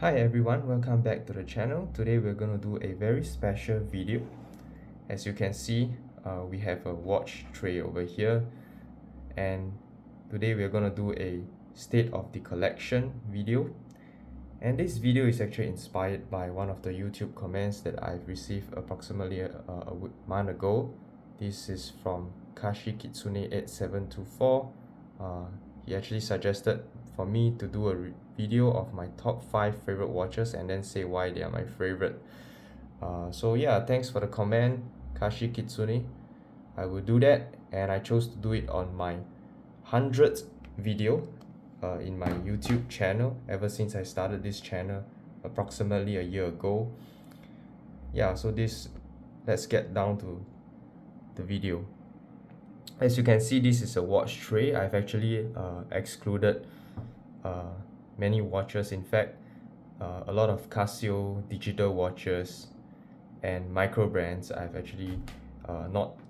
Hi everyone, welcome back to the channel. Today we're going to do a very special video. As you can see, we have a watch tray over here, and today we're going to do a state of the collection video. And this video is actually inspired by one of the YouTube comments that I've received approximately a month ago. This is from Kashi Kitsune 8724. He actually suggested for me to do a video of my top 5 favorite watches and then say why they are my favorite. So yeah, thanks for the comment, Kashi Kitsune. I will do that, and I chose to do it on my 100th video in my YouTube channel ever since I started this channel approximately a year ago. Yeah, so let's get down to the video. As you can see, this is a watch tray. I've actually excluded many watches. In fact, a lot of Casio digital watches and micro brands I've actually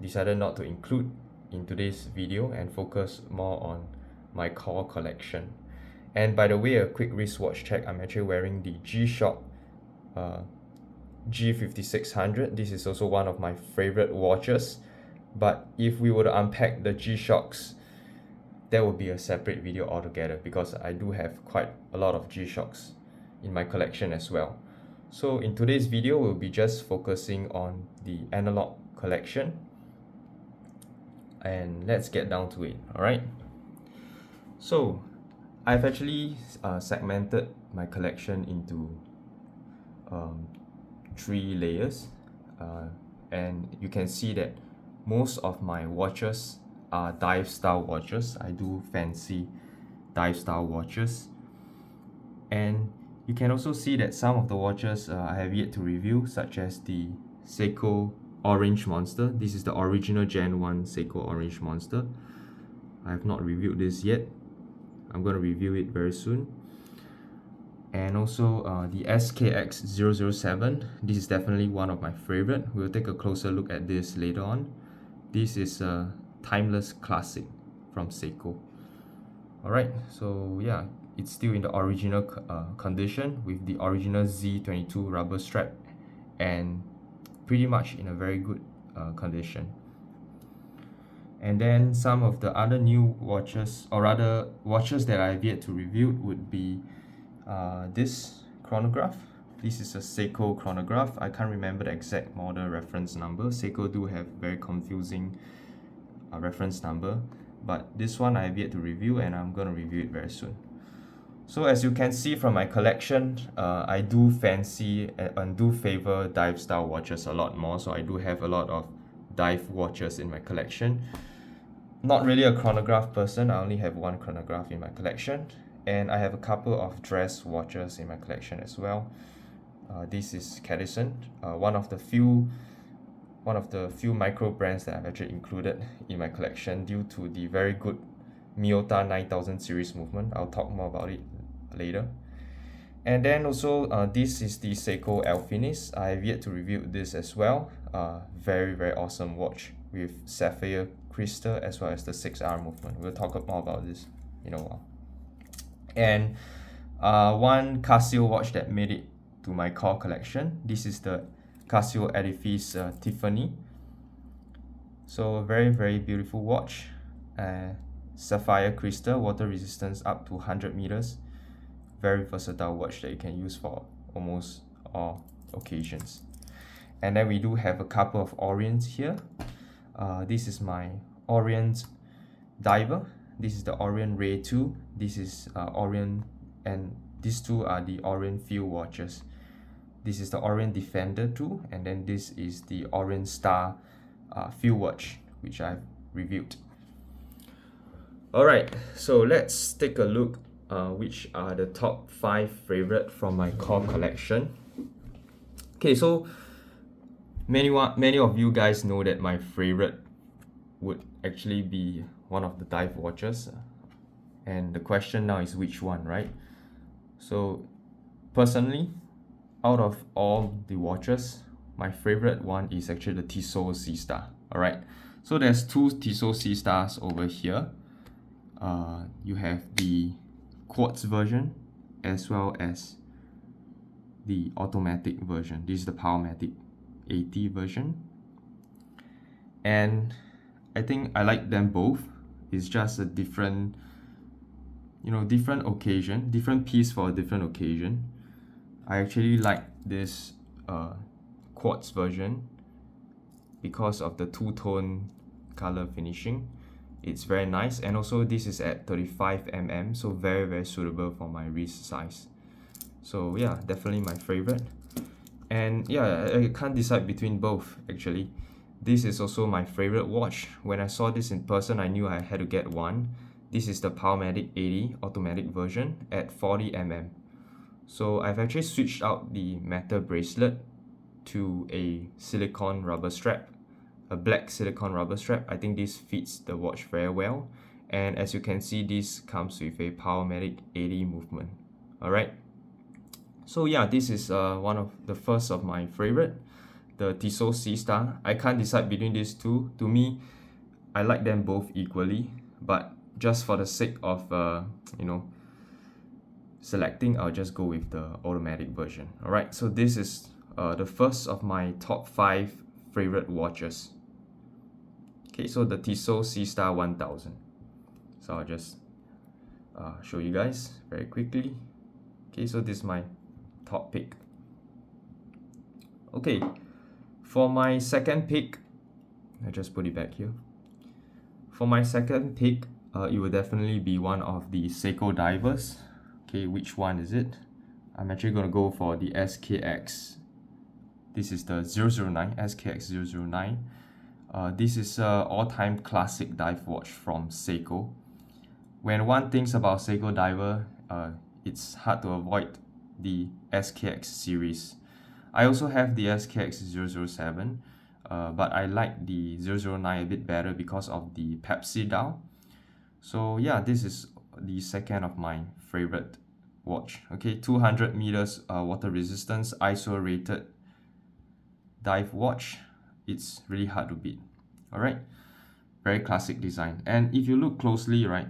decided not to include in today's video and focus more on my core collection. And by the way, a quick wristwatch check, I'm actually wearing the G-Shock G5600. This is also one of my favorite watches, but if we were to unpack the G-Shocks, that would be a separate video altogether, because I do have quite a lot of G-Shocks in my collection as well. So in today's video, we'll be just focusing on the analog collection, and let's get down to it. Alright, so I've actually segmented my collection into 3 layers, and you can see that most of my watches are dive style watches. I do fancy dive style watches, and you can also see that some of the watches I have yet to review, such as the Seiko Orange Monster. This is the original Gen 1 Seiko Orange Monster. I have not reviewed this yet. I'm going to review it very soon. And also the SKX 007. This is definitely one of my favorite. We'll take a closer look at this later on. This is a timeless classic from Seiko. Alright, so yeah, it's still in the original condition with the original Z22 rubber strap, and pretty much in a very good condition. And then some of the other new watches, or rather watches that I've yet to review, would be this chronograph. This is a Seiko chronograph. I can't remember the exact model reference number. Seiko do have very confusing reference number, but this one I've yet to review, and I'm going to review it very soon. So as you can see from my collection, I do fancy and do favor dive style watches a lot more. So I do have a lot of dive watches in my collection. Not really a chronograph person. I only have one chronograph in my collection, and I have a couple of dress watches in my collection as well. This is Cadison, one of the few micro brands that I've actually included in my collection due to the very good Miyota 9000 series movement. I'll talk more about it later. And then also this is the Seiko Alfinis. I have yet to review this as well. Very awesome watch with sapphire crystal as well as the 6R movement. We'll talk more about this in a while. And one Casio watch that made it to my core collection. This is the Casio Edifice Tiffany. So very beautiful watch. Sapphire crystal, water resistance up to 100 meters. Very versatile watch that you can use for almost all occasions. And then we do have a couple of Orients here. This is my Orient Diver. This is the Orient Ray 2. This is Orient, and these two are the Orient Field watches. This is the Orient Defender 2, and then this is the Orient Star Field watch, which I've reviewed. Alright, so let's take a look which are the top 5 favorite from my core collection. Okay, so many of you guys know that my favorite would actually be one of the dive watches, and the question now is which one, right? So personally, out of all the watches, my favorite one is actually the Tissot C-Star. Alright, so there's 2 Tissot C-Stars over here. You have the quartz version as well as the automatic version. This is the Powermatic 80 version. And I think I like them both. It's just a different, different occasion, different piece for a different occasion. I actually like this quartz version because of the two-tone color finishing. It's very nice, and also this is at 35mm, so very suitable for my wrist size. So yeah, definitely my favorite. And yeah, I can't decide between both actually. This is also my favorite watch. When I saw this in person, I knew I had to get one. This is the Powermatic 80 automatic version at 40mm. So I've actually switched out the metal bracelet to a silicone rubber strap, a black silicone rubber strap. I think this fits the watch very well. And as you can see, this comes with a Powermatic 80 movement. Alright. So yeah, this is one of the first of my favorite, the Tissot C-Star. I can't decide between these two. To me, I like them both equally, but just for the sake of selecting, I'll just go with the automatic version. Alright, so this is the first of my top 5 favorite watches. Okay, so the Tissot C-Star 1000. So I'll just show you guys very quickly. Okay, so this is my top pick. Okay, for my second pick, I just put it back here. For my second pick, it will definitely be one of the Seiko divers. Okay, which one is it? I'm actually going to go for the SKX. This is the 009, SKX 009. This is an all-time classic dive watch from Seiko. When one thinks about Seiko diver, it's hard to avoid the SKX series. I also have the SKX 007, but I like the 009 a bit better because of the Pepsi dial. So yeah, this is the second of my favorite watch. Okay, 200 meters water resistance, ISO rated dive watch. It's really hard to beat. Alright, very classic design. And if you look closely, right,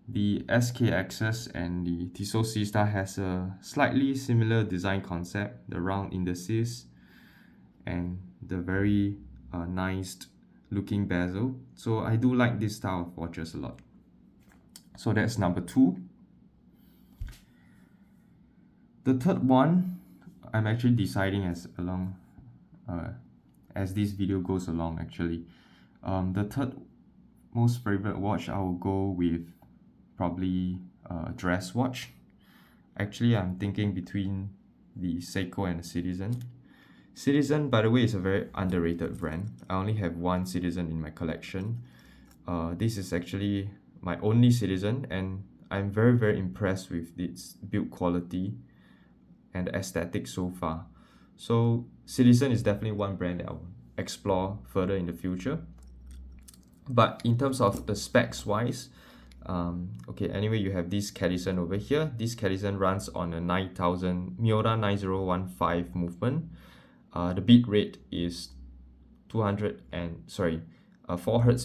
the SKXs and the Tissot C-Star has a slightly similar design concept, the round indices and the very nice looking bezel. So I do like this style of watches a lot. So that's number 2. The third one, I'm actually deciding as this video goes along actually. The third most favorite watch, I will go with probably a dress watch. Actually, I'm thinking between the Seiko and the Citizen. Citizen, by the way, is a very underrated brand. I only have one Citizen in my collection. This is actually my only Citizen, and I'm very impressed with its build quality and the aesthetic so far. So Citizen is definitely one brand that I'll explore further in the future. But in terms of the specs wise, okay, anyway, you have this Cadison over here. This Cadison runs on a 9000 Miura 9015 movement. The beat rate is 4 Hz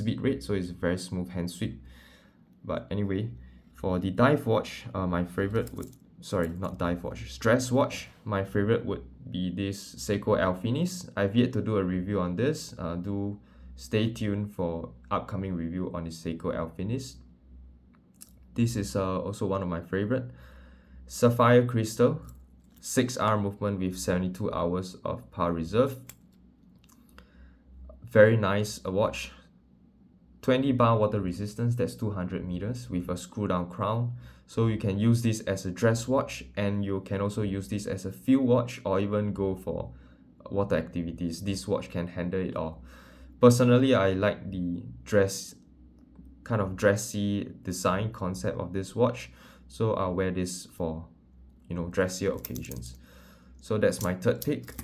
beat rate, so it's a very smooth hand sweep. But anyway, for the dive watch, my favorite would, not dive watch, dress watch, my favorite would be this Seiko Alfinis. I've yet to do a review on this. Do stay tuned for upcoming review on the Seiko Alfinis. This is also one of my favorite. Sapphire Crystal, 6-hour movement with 72 hours of power reserve. Very nice watch. 20 bar water resistance, that's 200 meters with a screw down crown. So you can use this as a dress watch, and you can also use this as a field watch or even go for water activities. This watch can handle it all. Personally, I like the kind of dressy design concept of this watch, so I'll wear this for dressier occasions. So that's my third pick.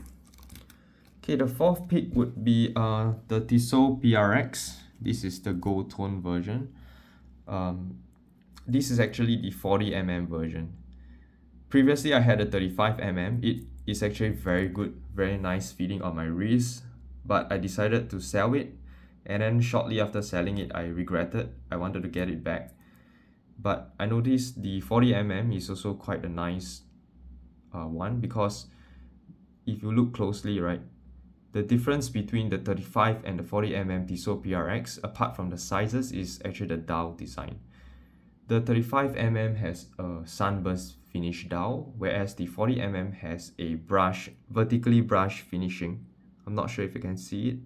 Okay, the fourth pick would be the Tissot PRX. This is the gold tone version. This is actually the 40mm version. Previously I had a 35mm. It is actually very good, very nice feeling on my wrist, but I decided to sell it, and then shortly after selling it, I regretted. I wanted to get it back, but I noticed the 40mm is also quite a nice one, because if you look closely, right, the difference between the 35 and the 40mm Tissot PRX, apart from the sizes, is actually the dowel design. The 35mm has a sunburst finish dowel, whereas the 40mm has a vertically brushed finishing. I'm not sure if you can see it,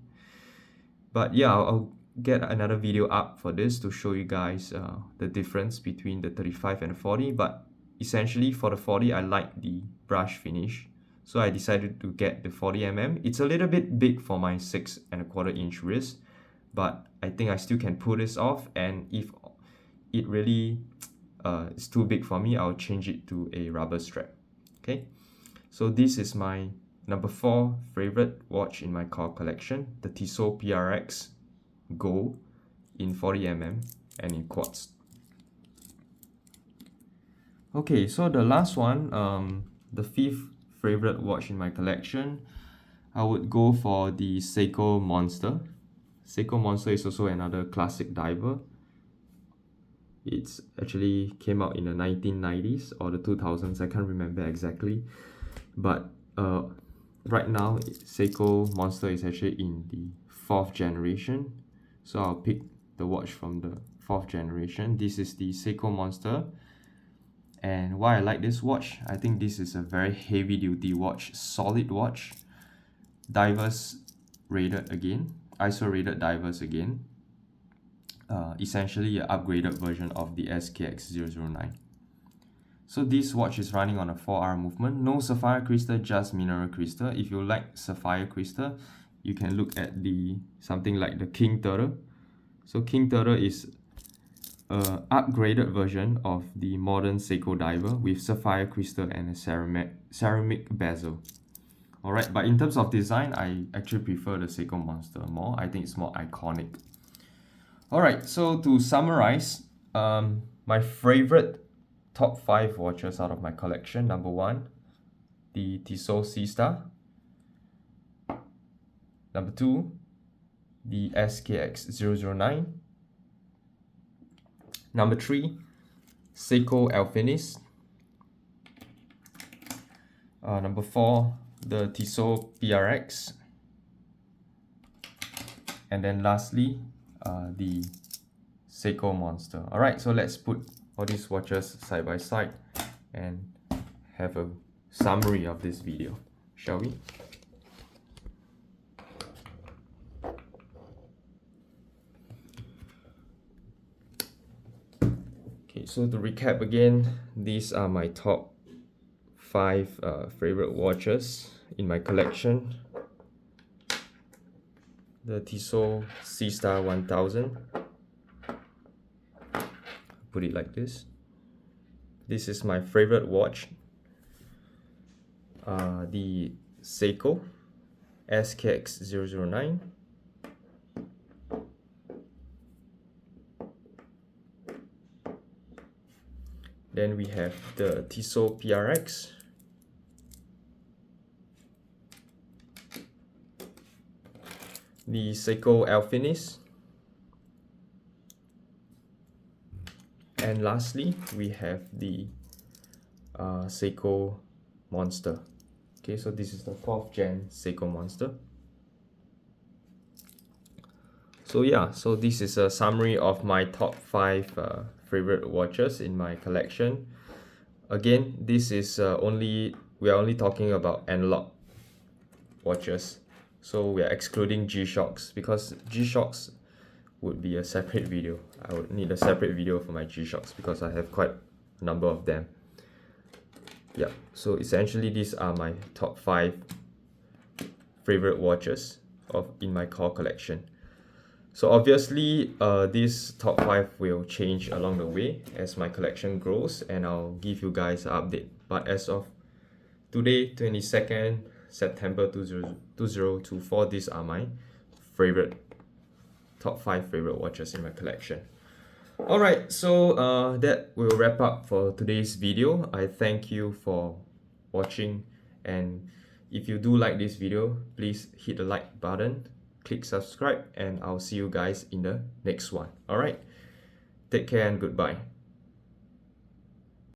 but yeah, I'll get another video up for this to show you guys the difference between the 35 and the 40. But essentially for the 40, I like the brush finish, so I decided to get the 40mm. It's a little bit big for my 6¼ inch wrist, but I think I still can pull this off, and if it really is too big for me, I'll change it to a rubber strap. Okay, so this is my number 4 favorite watch in my core collection, the Tissot PRX Gold in 40mm and in quartz. Okay, so the last one, the 5th favorite watch in my collection, I would go for the Seiko Monster. Seiko Monster is also another classic diver. It's actually came out in the 1990s or the 2000s, I can't remember exactly. But right now, Seiko Monster is actually in the 4th generation. So I'll pick the watch from the 4th generation. This is the Seiko Monster. And why I like this watch, I think this is a very heavy duty watch, solid watch. Divers rated again, ISO rated divers again. Essentially an upgraded version of the SKX009. So this watch is running on a 4R movement, no sapphire crystal, just mineral crystal. If you like sapphire crystal, you can look at something like the King Turtle. So King Turtle is an upgraded version of the modern Seiko diver with sapphire crystal and a ceramic bezel. Alright, but in terms of design, I actually prefer the Seiko Monster more. I think it's more iconic. Alright, so to summarize, my favorite top 5 watches out of my collection. Number 1, the Tissot C-Star. Number 2, the SKX009. Number 3, Seiko Alpinist. Number 4, the Tissot PRX. And then lastly, the Seiko Monster. Alright, so let's put all these watches side by side and have a summary of this video, shall we? Okay, so to recap again, these are my top 5 favorite watches in my collection. The Tissot C-Star 1000. Put it like this. This is my favorite watch. The Seiko SKX009. Then we have the Tissot PRX. The Seiko Alpinist. And lastly, we have the Seiko Monster. Okay, so this is the 4th gen Seiko Monster. So yeah, so this is a summary of my top 5 favorite watches in my collection. Again, this is we are only talking about analog watches. So we are excluding G-Shocks, because G-Shocks would be a separate video. I would need a separate video for my G-Shocks because I have quite a number of them. Yeah, so essentially these are my top 5 favorite watches in my core collection. So obviously this top 5 will change along the way as my collection grows, and I'll give you guys an update. But as of today, 22nd September 2024, these are my top 5 favorite watches in my collection. Alright, so that will wrap up for today's video. I thank you for watching, and if you do like this video, please hit the like button, click subscribe, and I'll see you guys in the next one. Alright, take care and goodbye.